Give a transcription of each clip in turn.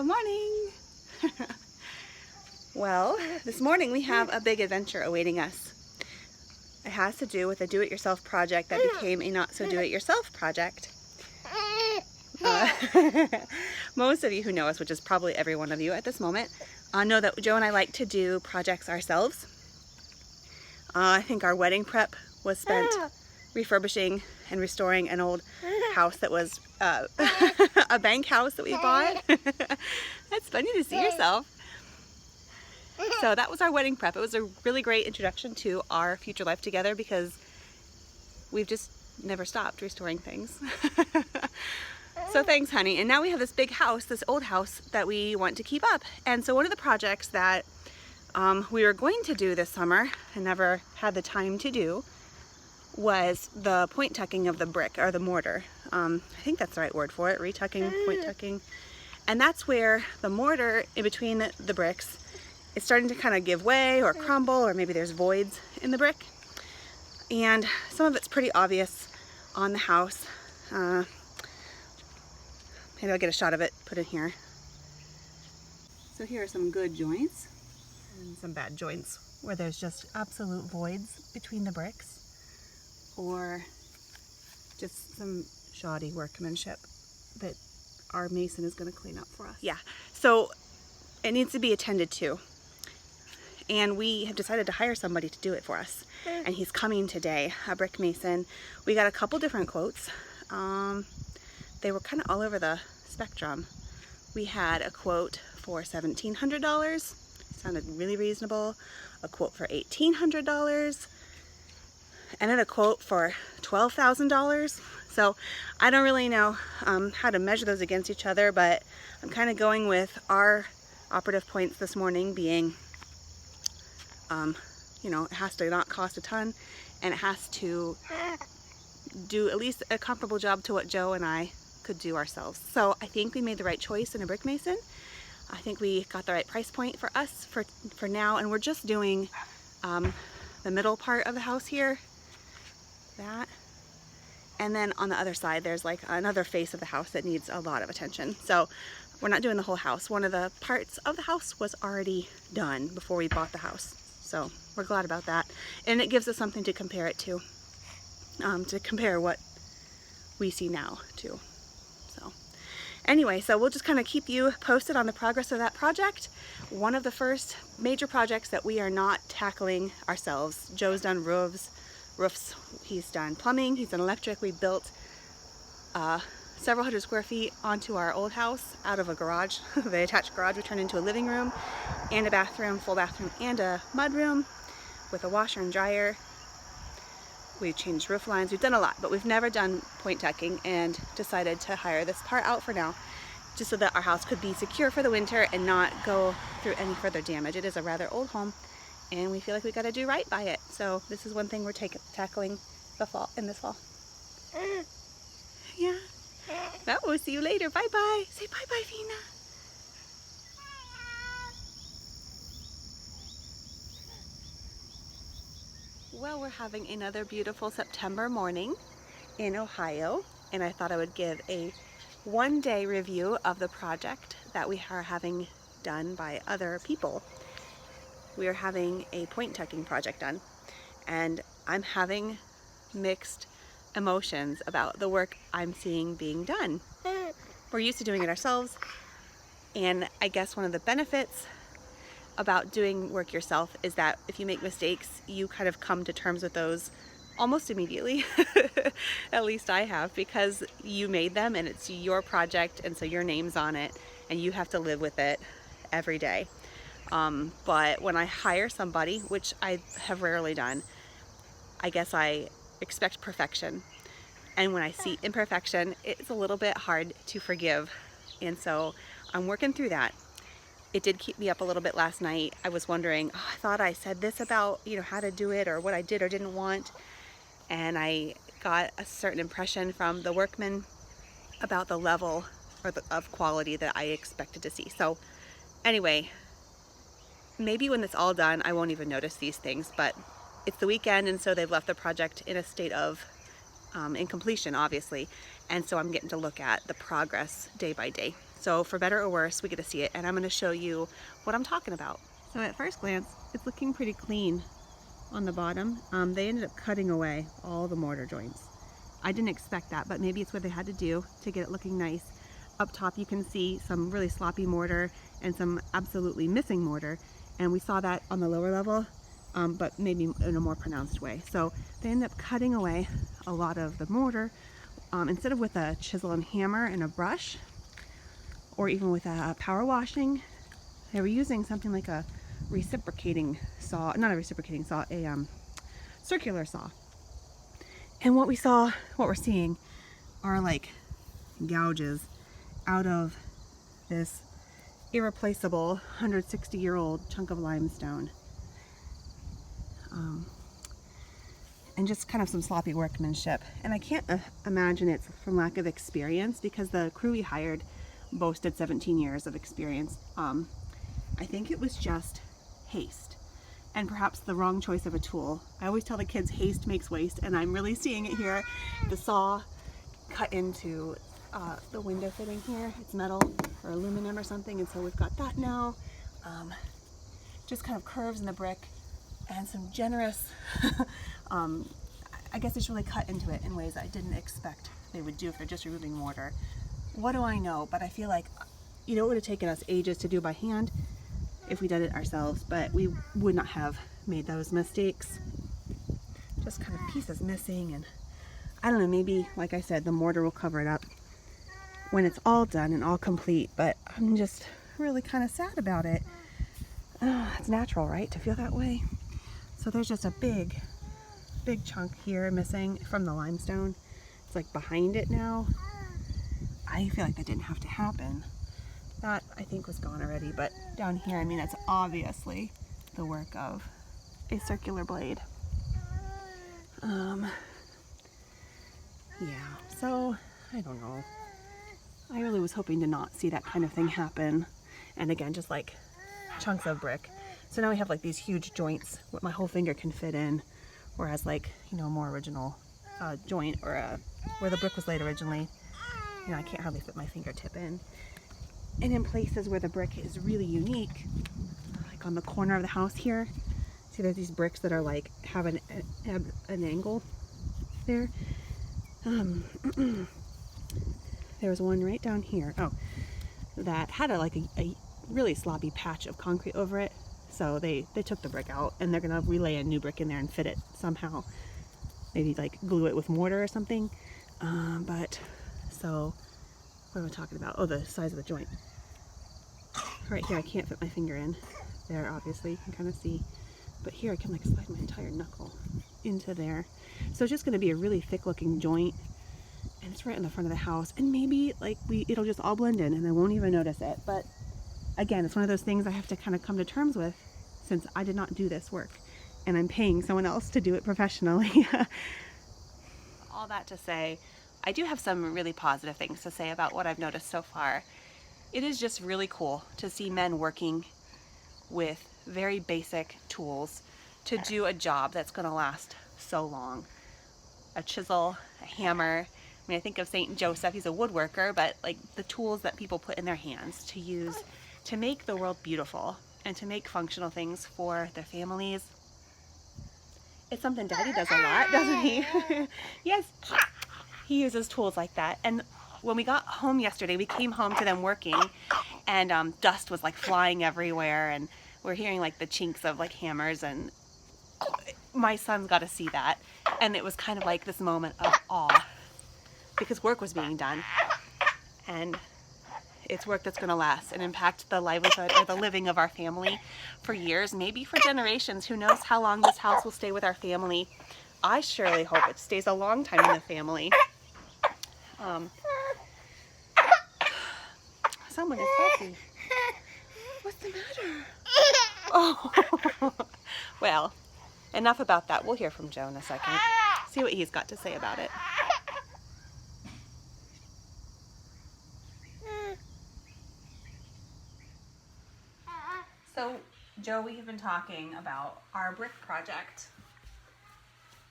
Good morning. Well, this morning we have a big adventure awaiting us. It has to do with a do-it-yourself project that became a not-so-do-it-yourself project. Most of you who know us, which is probably every one of you at this moment, know that Joe and I like to do projects ourselves. I think our wedding prep was spent refurbishing and restoring an old house that was a bank house that we bought. That's funny to see yourself. So that was our wedding prep. It was a really great introduction to our future life together because we've just never stopped restoring things. So thanks, honey. And now we have this big house, this old house that we want to keep up. And so one of the projects that we were going to do this summer and never had the time to do was the point tucking of the brick or the mortar. I think that's the right word for it, retucking, point tucking. And that's where the mortar in between the bricks is starting to kind of give way or crumble, or maybe there's voids in the brick. And some of it's pretty obvious on the house. Maybe I'll get a shot of it, put it here. So here are some good joints and some bad joints where there's just absolute voids between the bricks, or just some shoddy workmanship that our mason is going to clean up for us. Yeah, so it needs to be attended to. And we have decided to hire somebody to do it for us. And he's coming today, a brick mason. We got a couple different quotes. They were kind of all over the spectrum. We had a quote for $1,700. Sounded really reasonable. A quote for $1,800. And then a quote for $12,000. So I don't really know how to measure those against each other, but I'm kind of going with our operative points this morning being, you know, it has to not cost a ton, and it has to do at least a comparable job to what Joe and I could do ourselves. So I think we made the right choice in a brick mason. I think we got the right price point for us for now, and we're just doing the middle part of the house here, that. And then on the other side, there's like another face of the house that needs a lot of attention. So we're not doing the whole house. One of the parts of the house was already done before we bought the house. So we're glad about that. And it gives us something to compare it to compare what we see now to. So anyway, so we'll just kind of keep you posted on the progress of that project. One of the first major projects that we are not tackling ourselves. Joe's done roofs, he's done plumbing, he's done electric. We built several hundred square feet onto our old house out of a garage. The attached garage we turned into a living room and a bathroom, full bathroom, and a mud room with a washer and dryer. We've changed roof lines, we've done a lot, but we've never done point tucking, and decided to hire this part out for now, just so that our house could be secure for the winter and not go through any further damage. It is a rather old home, and we feel like we got to do right by it. So this is one thing we're tackling in this fall. Yeah. Well, we'll see you later. Bye-bye. Say bye-bye, Vina. Well, we're having another beautiful September morning in Ohio, and I thought I would give a one-day review of the project that we are having done by other people. We are having a point tucking project done, and I'm having mixed emotions about the work I'm seeing being done. We're used to doing it ourselves, and I guess one of the benefits about doing work yourself is that if you make mistakes, you kind of come to terms with those almost immediately. At least I have, because you made them and it's your project, and so your name's on it and you have to live with it every day. But when I hire somebody, which I have rarely done, I guess I expect perfection. And when I see imperfection, it's a little bit hard to forgive. And so I'm working through that. It did keep me up a little bit last night. I was wondering, I thought I said this about, you know, how to do it, or what I did or didn't want. And I got a certain impression from the workmen about the level of quality that I expected to see. So anyway, maybe when it's all done, I won't even notice these things, but it's the weekend, and so they've left the project in a state of incompletion, obviously. And so I'm getting to look at the progress day by day. So for better or worse, we get to see it, and I'm going to show you what I'm talking about. So at first glance, it's looking pretty clean on the bottom. They ended up cutting away all the mortar joints. I didn't expect that, but maybe it's what they had to do to get it looking nice. Up top you can see some really sloppy mortar and some absolutely missing mortar, and we saw that on the lower level, but maybe in a more pronounced way. So they ended up cutting away a lot of the mortar, instead of with a chisel and hammer and a brush, or even with a power washing. They were using something like a reciprocating saw, not a reciprocating saw, a circular saw. And what we're seeing are like gouges out of this irreplaceable 160-year-old chunk of limestone. And just kind of some sloppy workmanship. And I can't imagine it's from lack of experience, because the crew we hired boasted 17 years of experience. I think it was just haste, and perhaps the wrong choice of a tool. I always tell the kids haste makes waste, and I'm really seeing it here. The saw cut into the window fitting here. It's metal or aluminum or something, and so we've got that now. Just kind of curves in the brick and some generous, I guess it's really cut into it in ways I didn't expect they would do if they're just removing mortar. What do I know? But I feel like, you know, it would have taken us ages to do by hand if we did it ourselves, but we would not have made those mistakes. Just kind of pieces missing, and I don't know, maybe, like I said, the mortar will cover it up when it's all done and all complete, but I'm just really kind of sad about it. It's natural, right, to feel that way? So there's just a big chunk here missing from the limestone. It's like behind it now. I feel like that didn't have to happen. That, I think, was gone already, but down here, I mean, that's obviously the work of a circular blade. Yeah, so, I don't know. I really was hoping to not see that kind of thing happen. And again, just like chunks of brick. So now we have like these huge joints, what my whole finger can fit in, whereas like, you know, a more original joint, or where the brick was laid originally, you know, I can't hardly fit my fingertip in. And in places where the brick is really unique, like on the corner of the house here, see there's these bricks that are like, have an angle there. There was one right down here, that had a really sloppy patch of concrete over it. So they took the brick out, and they're gonna relay a new brick in there and fit it somehow. Maybe like glue it with mortar or something. So what am I talking about? Oh, the size of the joint. Right here, I can't fit my finger in. There, obviously, you can kind of see. But here, I can like slide my entire knuckle into there. So it's just going to be a really thick-looking joint, and it's right in the front of the house. And maybe like it'll just all blend in, and I won't even notice it. But again, it's one of those things I have to kind of come to terms with, since I did not do this work, and I'm paying someone else to do it professionally. All that to say, I do have some really positive things to say about what I've noticed so far. It is just really cool to see men working with very basic tools to do a job that's going to last so long. A chisel, a hammer. I mean, I think of St. Joseph, he's a woodworker, but like the tools that people put in their hands to use to make the world beautiful and to make functional things for their families. It's something Daddy does a lot, doesn't he? Yes, he uses tools like that. And when we got home yesterday, we came home to them working, and dust was like flying everywhere, and we're hearing like the chinks of like hammers, and my son's got to see that. And it was kind of like this moment of awe, because work was being done, and it's work that's going to last and impact the livelihood or the living of our family for years, maybe for generations. Who knows how long this house will stay with our family. I surely hope it stays a long time in the family. Someone is fussy. What's the matter? Oh, well, enough about that. We'll hear from Joe in a second. See what he's got to say about it. So, Joe, we have been talking about our brick project.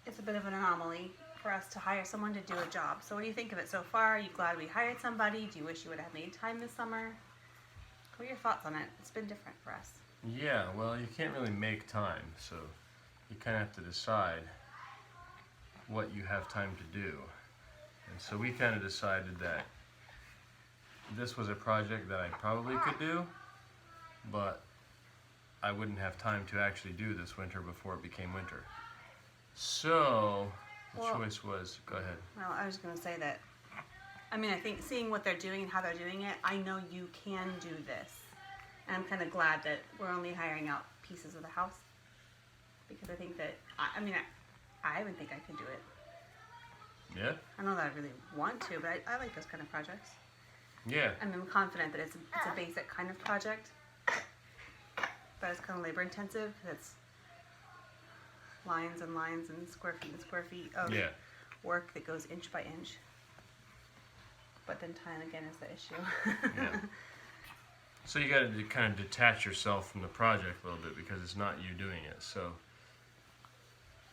It's a bit of an anomaly. for us to hire someone to do a job. So what do you think of it so far? Are you glad we hired somebody? Do you wish you would have made time this summer? What are your thoughts on it? It's been different for us. Yeah, well, you can't really make time, so you kind of have to decide what you have time to do. And so we kind of decided that this was a project that I probably could do, but I wouldn't have time to actually do this winter before it became winter. So the choice was, go ahead. Well, I was going to say that, I mean, I think seeing what they're doing and how they're doing it, I know you can do this. And I'm kind of glad that we're only hiring out pieces of the house. Because I think that, I mean, I would think I could do it. Yeah? I don't know that I really want to, but I like those kind of projects. Yeah. I mean, I'm confident that it's a basic kind of project. But it's kind of labor intensive. It's lines and lines and square feet of work that goes inch by inch. But then time again is the issue. Yeah. So you got to kind of detach yourself from the project a little bit because it's not you doing it. So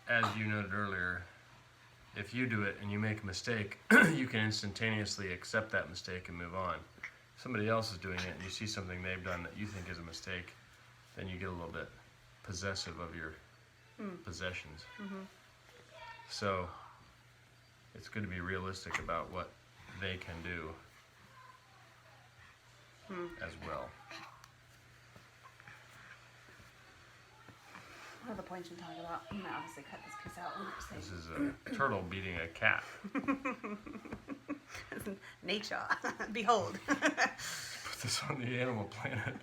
as you noted earlier, if you do it and you make a mistake, you can instantaneously accept that mistake and move on. If somebody else is doing it and you see something they've done that you think is a mistake, then you get a little bit possessive of your possessions. Mm-hmm. So it's good to be realistic about what they can do as well. What are the points you talking about? I'm going to obviously cut this piece out. This is a turtle beating a cat. Nature. Behold. Put this on the Animal Planet.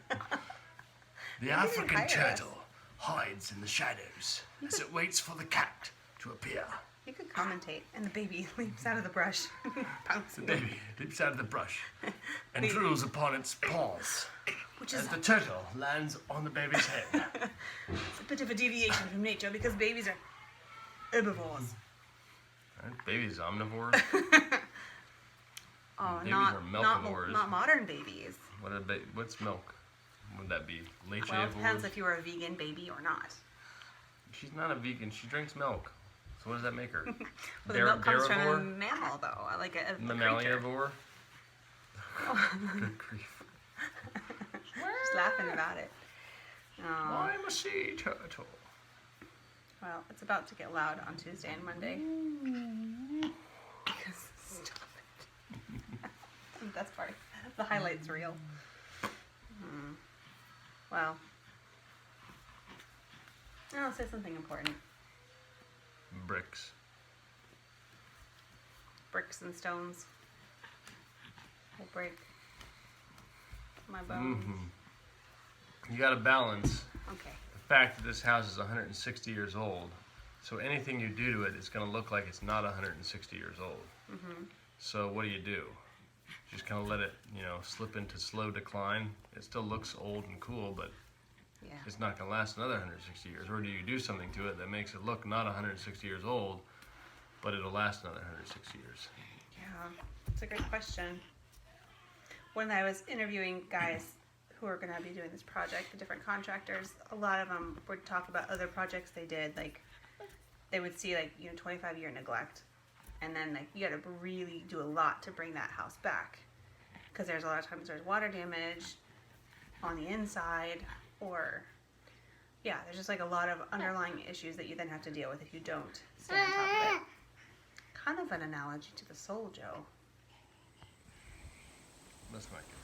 The African turtle hides in the shadows as it waits for the cat to appear. You could commentate, and the baby leaps out of the brush. The baby leaps out of the brush and drools upon its paws. Which is as the turtle lands on the baby's head. It's a bit of a deviation from nature because babies are herbivores. Aren't babies omnivores? Oh, babies not are milkivores. not modern babies. What's milk? Would that be lecheivores? Well, it depends if you were a vegan baby or not. She's not a vegan. She drinks milk. So what does that make her? Well, the milk comes from a mammal, though. Like a Mammaliavore? Good grief. Just laughing about it. Oh. I'm a sea turtle. Well, it's about to get loud on Tuesday and Monday. Stop it. That's part. The highlight's real. Well, I'll say something important. Bricks. Bricks and stones will break my bones. You got to balance Okay. the fact that this house is 160 years old. So anything you do to it is going to look like it's not 160 years old. So what do? Just kind of let it, slip into slow decline. It still looks old and cool, but it's not going to last another 160 years. Or do you do something to it that makes it look not 160 years old, but it'll last another 160 years? Yeah, it's a good question. When I was interviewing guys who are going to be doing this project, the different contractors, a lot of them would talk about other projects they did. Like, they would see 25-year neglect, and then you got to really do a lot to bring that house back, because there's a lot of times there's water damage on the inside, or there's just a lot of underlying issues that you then have to deal with if you don't stay on top of it. Kind of an analogy to the soul, Joe. That's not good.